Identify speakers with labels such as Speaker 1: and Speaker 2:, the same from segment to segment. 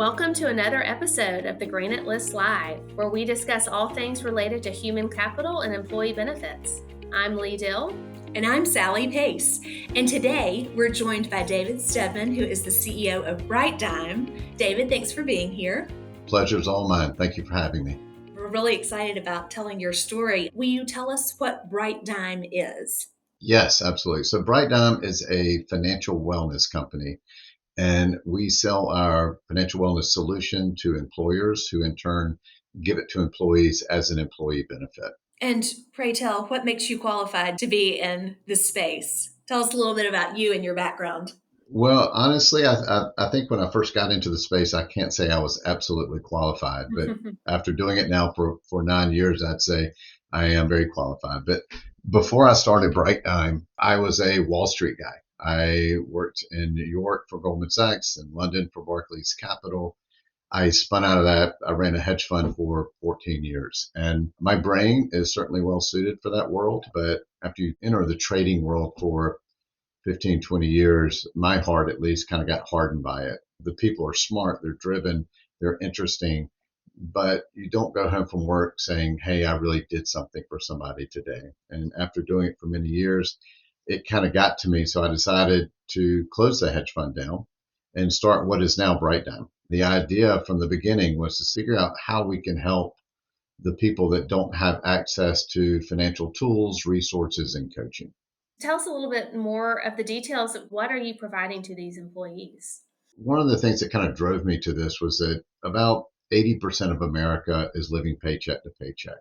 Speaker 1: Welcome to another episode of the Granite List Live, where we discuss all things related to human capital and employee benefits. I'm Lee Dill.
Speaker 2: And I'm Sally Pace. And today we're joined by David Stedman, who is the CEO of BrightDime. David, thanks for being here.
Speaker 3: Pleasure's all mine. Thank you for having me.
Speaker 2: We're really excited about telling your story. Will you tell us what BrightDime is?
Speaker 3: Yes, absolutely. So BrightDime is a financial wellness company, and we sell our financial wellness solution to employers who in turn give it to employees as an employee benefit.
Speaker 2: And pray tell, what makes you qualified to be in this space? Tell us a little bit about you and your background.
Speaker 3: Well, honestly, I think when I first got into the space, I can't say I was absolutely qualified, but after doing it now for 9 years, I'd say I am very qualified. But before I started BrightDime, I was a Wall Street guy. I worked in New York for Goldman Sachs and London for Barclays Capital. I spun out of that. I ran a hedge fund for 14 years, and my brain is certainly well suited for that world. But after you enter the trading world for 15, 20 years, my heart at least kind of got hardened by it. The people are smart, they're driven, they're interesting, but you don't go home from work saying, hey, I really did something for somebody today. And after doing it for many years, it kind of got to me. So I decided to close the hedge fund down and start what is now BrightDime. The idea from the beginning was to figure out how we can help the people that don't have access to financial tools, resources, and coaching.
Speaker 1: Tell us a little bit more of the details of what are you providing to these employees?
Speaker 3: One of the things that kind of drove me to this was that about 80% of America is living paycheck to paycheck.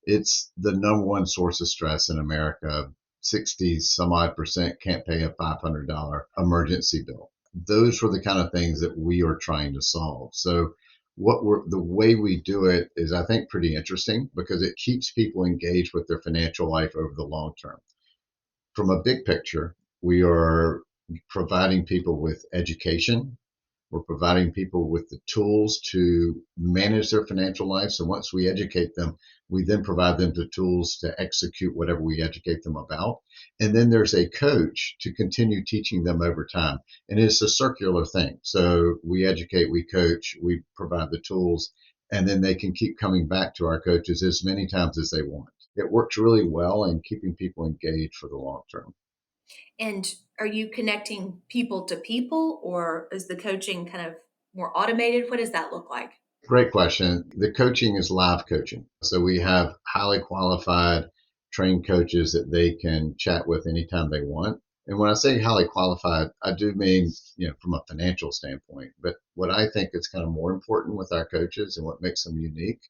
Speaker 3: It's the number one source of stress in America. 60 some odd percent can't pay a $500 emergency bill. Those were the kind of things that we are trying to solve. So the way we do it is, I think, pretty interesting because it keeps people engaged with their financial life over the long term. From a big picture, we are providing people with education. We're providing people with the tools to manage their financial life. So once we educate them, we then provide them the tools to execute whatever we educate them about. And then there's a coach to continue teaching them over time. And it's a circular thing. So we educate, we coach, we provide the tools, and then they can keep coming back to our coaches as many times as they want. It works really well in keeping people engaged for the long term.
Speaker 2: And are you connecting people to people, or is the coaching kind of more automated? What does that look like?
Speaker 3: Great question. The coaching is live coaching. So we have highly qualified, trained coaches that they can chat with anytime they want. And when I say highly qualified, I do mean, from a financial standpoint. But what I think is kind of more important with our coaches and what makes them unique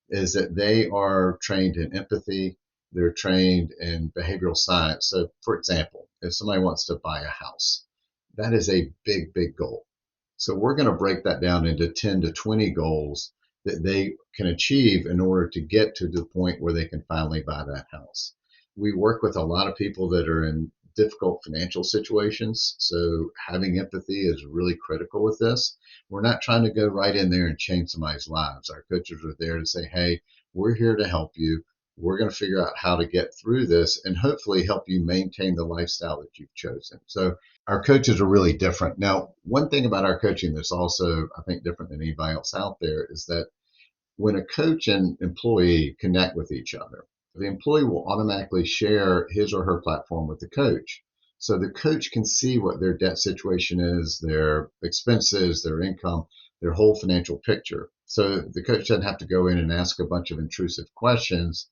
Speaker 3: is that they are trained in empathy. They're trained in behavioral science. So, for example, if somebody wants to buy a house, that is a big, big goal. So we're going to break that down into 10 to 20 goals that they can achieve in order to get to the point where they can finally buy that house. We work with a lot of people that are in difficult financial situations. So having empathy is really critical with this. We're not trying to go right in there and change somebody's lives. Our coaches are there to say, hey, we're here to help you. We're going to figure out how to get through this and hopefully help you maintain the lifestyle that you've chosen. So our coaches are really different. Now, one thing about our coaching that's also, I think, different than anybody else out there is that when a coach and employee connect with each other, the employee will automatically share his or her platform with the coach. So the coach can see what their debt situation is, their expenses, their income, their whole financial picture. So the coach doesn't have to go in and ask a bunch of intrusive questions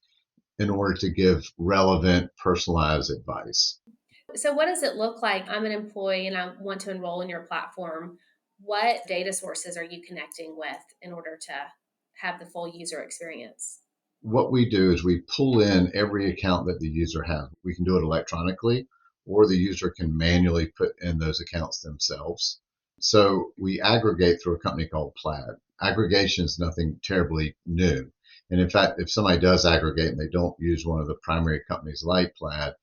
Speaker 3: in order to give relevant, personalized advice.
Speaker 1: So what does it look like? I'm an employee and I want to enroll in your platform. What data sources are you connecting with in order to have the full user experience?
Speaker 3: What we do is we pull in every account that the user has. We can do it electronically, or the user can manually put in those accounts themselves. So we aggregate through a company called Plaid. Aggregation is nothing terribly new. And in fact, if somebody does aggregate and they don't use one of the primary companies like Plaid,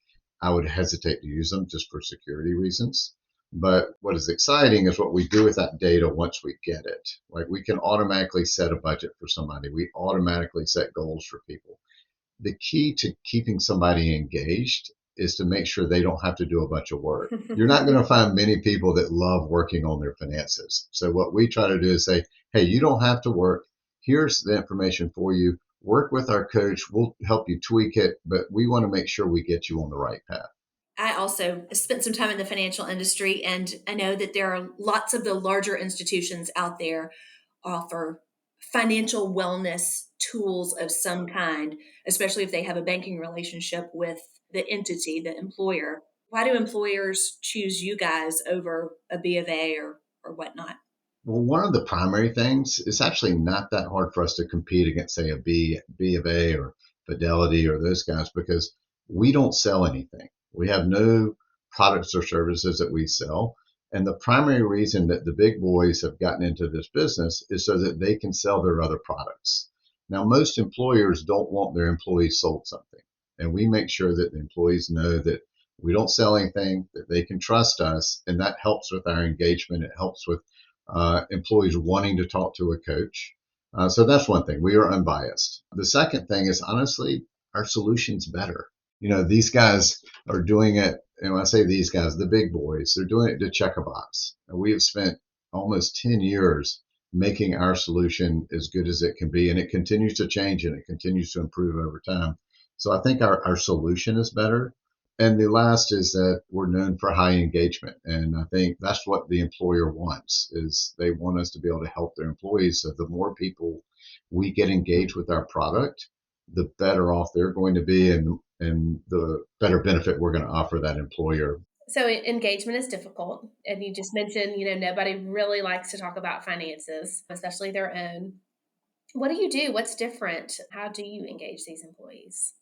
Speaker 3: I would hesitate to use them just for security reasons. But what is exciting is what we do with that data once we get it. Like we can automatically set a budget for somebody. We automatically set goals for people. The key to keeping somebody engaged is to make sure they don't have to do a bunch of work. You're not going to find many people that love working on their finances. So what we try to do is say, hey, you don't have to work. Here's the information for you. Work with our coach. We'll help you tweak it, but we want to make sure we get you on the right path.
Speaker 2: I also spent some time in the financial industry, and I know that there are lots of the larger institutions out there offer financial wellness tools of some kind, especially if they have a banking relationship with the entity, the employer. Why do employers choose you guys over a B of A or whatnot?
Speaker 3: Well, one of the primary things is actually not that hard for us to compete against, say, B of A or Fidelity or those guys because we don't sell anything. We have no products or services that we sell. And the primary reason that the big boys have gotten into this business is so that they can sell their other products. Now, most employers don't want their employees sold something. And we make sure that the employees know that we don't sell anything, that they can trust us. And that helps with our engagement. It helps with employees wanting to talk to a coach. So that's one thing. We are unbiased. The second thing is honestly, our solution's better. These guys are doing it. And when I say these guys, the big boys, they're doing it to check a box. And we have spent almost 10 years making our solution as good as it can be. And it continues to change and it continues to improve over time. So I think our solution is better. And the last is that we're known for high engagement. And I think that's what the employer wants is they want us to be able to help their employees. So the more people we get engaged with our product, the better off they're going to be and the better benefit we're going to offer that employer.
Speaker 1: So engagement is difficult. And you just mentioned, nobody really likes to talk about finances, especially their own. What do you do? What's different? How do you engage these employees?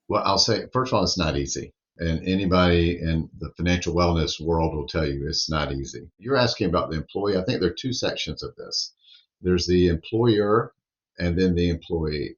Speaker 3: Well, I'll say, first of all, it's not easy. And anybody in the financial wellness world will tell you it's not easy. You're asking about the employee. I think there are two sections of this. There's the employer and then the employee.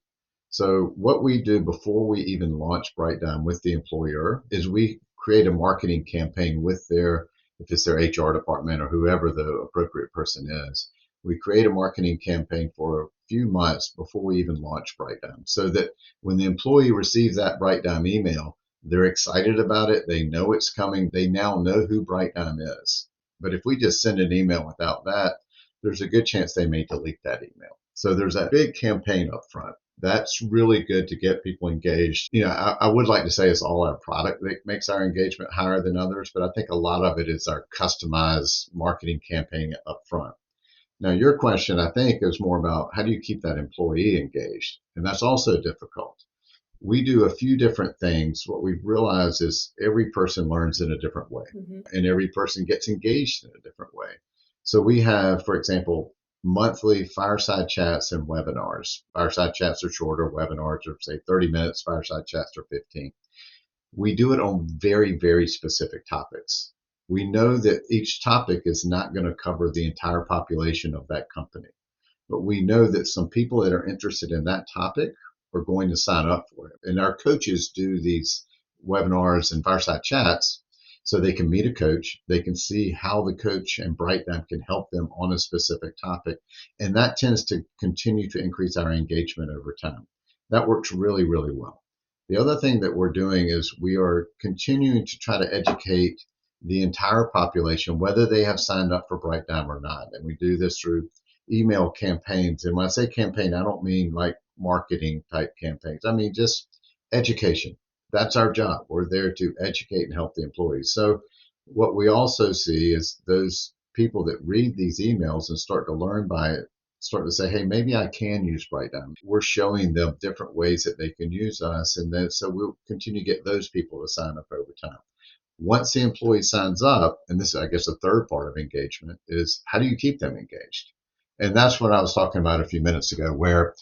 Speaker 3: So what we do before we even launch BrightDime with the employer is we create a marketing campaign with if it's their HR department or whoever the appropriate person is. We create a marketing campaign for a few months before we even launch BrightDime so that when the employee receives that BrightDime email, they're excited about it. They know it's coming. They now know who BrightDime is. But if we just send an email without that, there's a good chance they may delete that email. So there's a big campaign up front. That's really good to get people engaged. I would like to say it's all our product that makes our engagement higher than others, but I think a lot of it is our customized marketing campaign up front. Now, your question, I think, is more about how do you keep that employee engaged? And that's also difficult. We do a few different things. What we've realized is every person learns in a different way, and every person gets engaged in a different way. So we have, for example, monthly fireside chats and webinars. Fireside chats are shorter, webinars are, say, 30 minutes, fireside chats are 15. We do it on very, very specific topics. We know that each topic is not going to cover the entire population of that company, but we know that some people that are interested in that topic are going to sign up for it. And our coaches do these webinars and fireside chats so they can meet a coach. They can see how the coach and BrightDime can help them on a specific topic. And that tends to continue to increase our engagement over time. That works really, really well. The other thing that we're doing is we are continuing to try to educate the entire population, whether they have signed up for BrightDime or not. And we do this through email campaigns. And when I say campaign, I don't mean like marketing type campaigns. I mean just education. That's our job. We're there to educate and help the employees. So what we also see is those people that read these emails and start to learn by it, start to say, hey, maybe I can use BrightDime. We're showing them different ways that they can use us. And then so we'll continue to get those people to sign up over time. Once the employee signs up, and this is, I guess, the third part of engagement is how do you keep them engaged? And that's what I was talking about a few minutes ago, where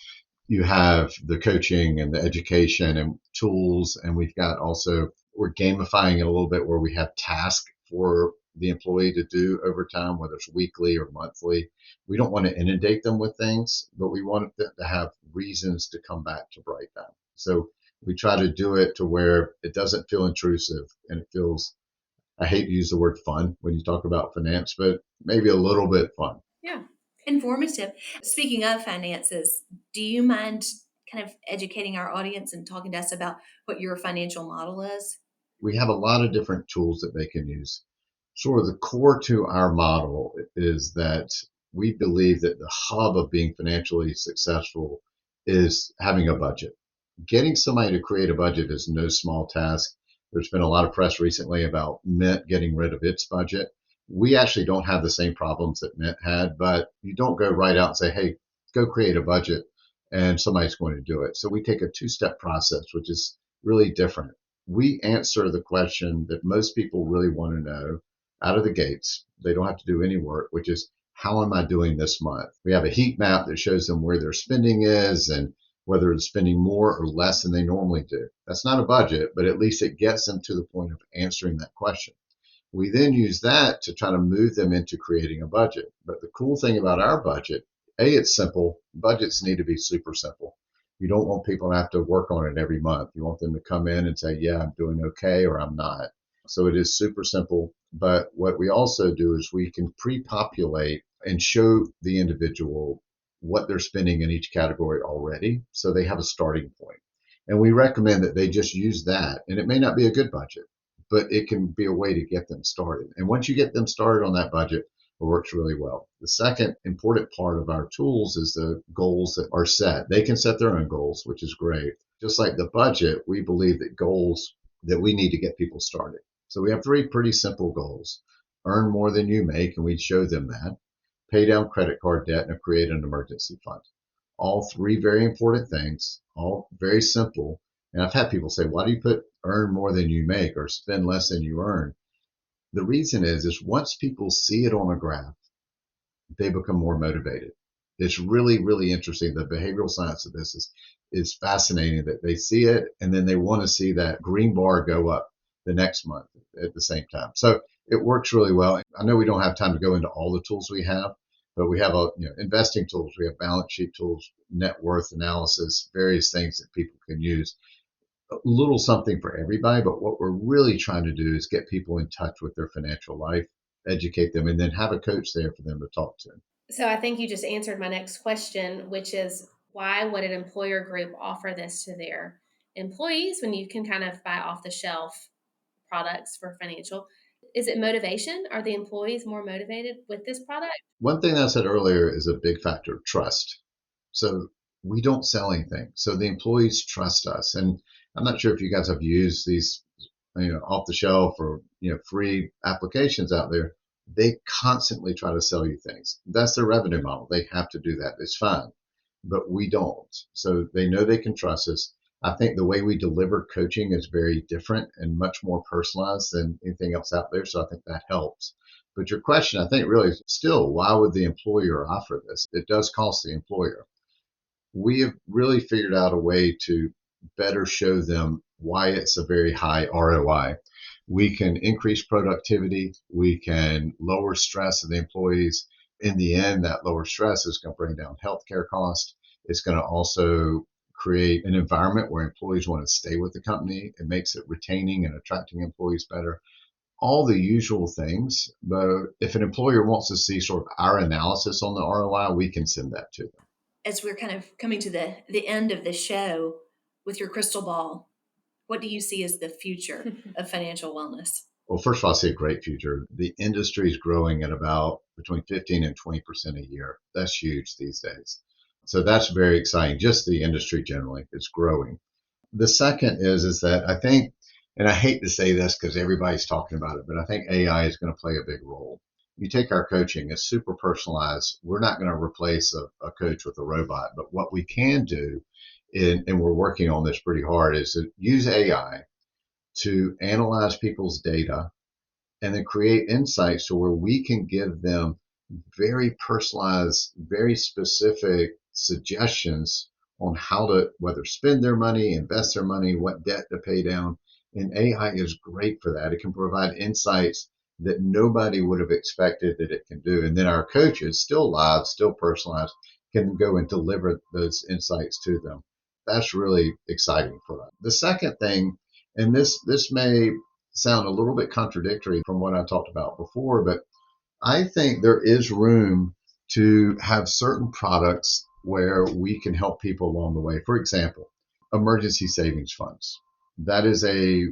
Speaker 3: you have the coaching and the education and tools. And we're gamifying it a little bit where we have tasks for the employee to do over time, whether it's weekly or monthly. We don't want to inundate them with things, but we want them to have reasons to come back to BrightDime. So we try to do it to where it doesn't feel intrusive and it feels, I hate to use the word fun when you talk about finance, but maybe a little bit fun.
Speaker 2: Yeah, informative. Speaking of finances, do you mind kind of educating our audience and talking to us about what your financial model is?
Speaker 3: we have a lot of different tools that they can use. Sort of the core to our model is that we believe that the hub of being financially successful is having a budget. Getting somebody to create a budget is no small task. There's been a lot of press recently about Mint getting rid of its budget. We actually don't have the same problems that Mint had, but you don't go right out and say, hey, go create a budget and somebody's going to do it. So we take a two-step process, which is really different. We answer the question that most people really want to know out of the gates. They don't have to do any work, which is, how am I doing this month? We have a heat map that shows them where their spending is and whether they're spending more or less than they normally do. That's not a budget, but at least it gets them to the point of answering that question. We then use that to try to move them into creating a budget. But the cool thing about our budget, it's simple. Budgets need to be super simple. You don't want people to have to work on it every month. You want them to come in and say, yeah, I'm doing okay, or I'm not. So it is super simple. But what we also do is we can pre-populate and show the individual what they're spending in each category already, so they have a starting point. And we recommend that they just use that. And it may not be a good budget, but it can be a way to get them started. And once you get them started on that budget, it works really well. The second important part of our tools is the goals that are set. They can set their own goals, which is great. Just like the budget, we believe that goals that we need to get people started. So we have three pretty simple goals. Earn more than you make, and we show them that. Pay down credit card debt and create an emergency fund. All three very important things, all very simple. And I've had people say, why do you put earn more than you make or spend less than you earn? The reason is once people see it on a graph, they become more motivated. It's really, really interesting. The behavioral science of this is fascinating that they see it and then they want to see that green bar go up the next month at the same time. So it works really well. I know we don't have time to go into all the tools we have, but we have investing tools, we have balance sheet tools, net worth analysis, various things that people can use. A little something for everybody, but what we're really trying to do is get people in touch with their financial life, educate them, and then have a coach there for them to talk to.
Speaker 1: So I think you just answered my next question, which is, why would an employer group offer this to their employees when you can kind of buy off the shelf products for financial? Is it motivation? Are the employees more motivated with this product?
Speaker 3: One thing I said earlier is a big factor, trust. So we don't sell anything. So the employees trust us. And I'm not sure if you guys have used these, off the shelf or, free applications out there. They constantly try to sell you things. That's their revenue model. They have to do that. It's fine, but we don't. So they know they can trust us. I think the way we deliver coaching is very different and much more personalized than anything else out there. So I think that helps. But your question, I think, really is still, why would the employer offer this? It does cost the employer. We have really figured out a way to better show them why it's a very high ROI. We can increase productivity. We can lower stress of the employees. In the end, that lower stress is going to bring down healthcare costs. It's going to also create an environment where employees want to stay with the company. It makes it retaining and attracting employees better. All the usual things. But if an employer wants to see sort of our analysis on the ROI, we can send that to them.
Speaker 2: As we're kind of coming to the end of the show, with your crystal ball, what do you see as the future of financial wellness?
Speaker 3: Well, first of all, I see a great future. The industry is growing at about between 15 and 20% a year. That's huge these days. So that's very exciting. Just the industry generally, it's growing. The second is that I think, and I hate to say this because everybody's talking about it, but I think AI is going to play a big role. You take our coaching, it's super personalized. We're not going to replace a coach with a robot, but what we can do, and we're working on this pretty hard, is to use AI to analyze people's data and then create insights to where we can give them very personalized, very specific suggestions on how to whether spend their money, invest their money, what debt to pay down. And AI is great for that. It can provide insights that nobody would have expected that it can do. And then our coaches, still live, still personalized, can go and deliver those insights to them. That's really exciting for us. The second thing, and this may sound a little bit contradictory from what I talked about before, but I think there is room to have certain products where we can help people along the way. For example, emergency savings funds. That is a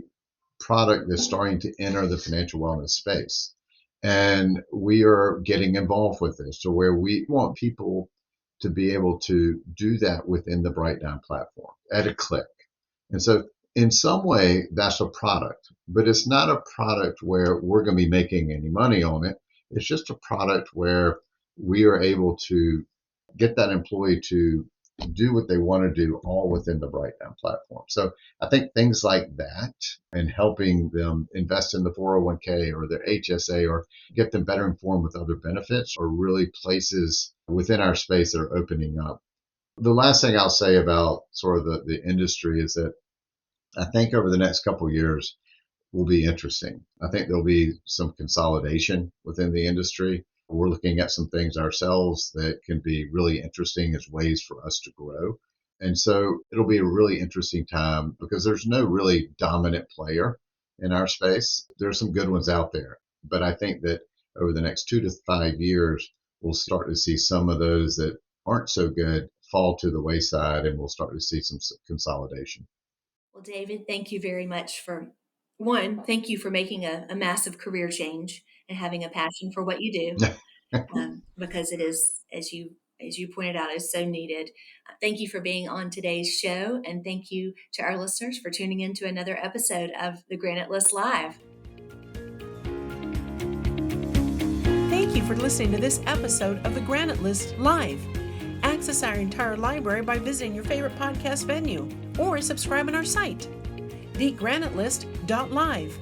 Speaker 3: product that's starting to enter the financial wellness space. And we are getting involved with this to where we want people to be able to do that within the BrightDime platform at a click. And so in some way, that's a product, but it's not a product where we're going to be making any money on it. It's just a product where we are able to get that employee to do what they want to do all within the BrightDime platform. So I think things like that and helping them invest in the 401k or their HSA or get them better informed with other benefits are really places within our space that are opening up. The last thing I'll say about sort of the industry is that I think over the next couple of years will be interesting. I think there'll be some consolidation within the industry. We're looking at some things ourselves that can be really interesting as ways for us to grow. And so it'll be a really interesting time because there's no really dominant player in our space. There's some good ones out there, but I think that over the next 2 to 5 years, we'll start to see some of those that aren't so good fall to the wayside and we'll start to see some consolidation.
Speaker 2: Well, David, thank you very much for one. Thank you for making a massive career change and having a passion for what you do, because it is, as you pointed out, is so needed. Thank you for being on today's show, and thank you to our listeners for tuning in to another episode of the Granite List Live.
Speaker 4: Thank you for listening to this episode of the Granite List Live. Access our entire library by visiting your favorite podcast venue or subscribe on our site, thegranitelist.live.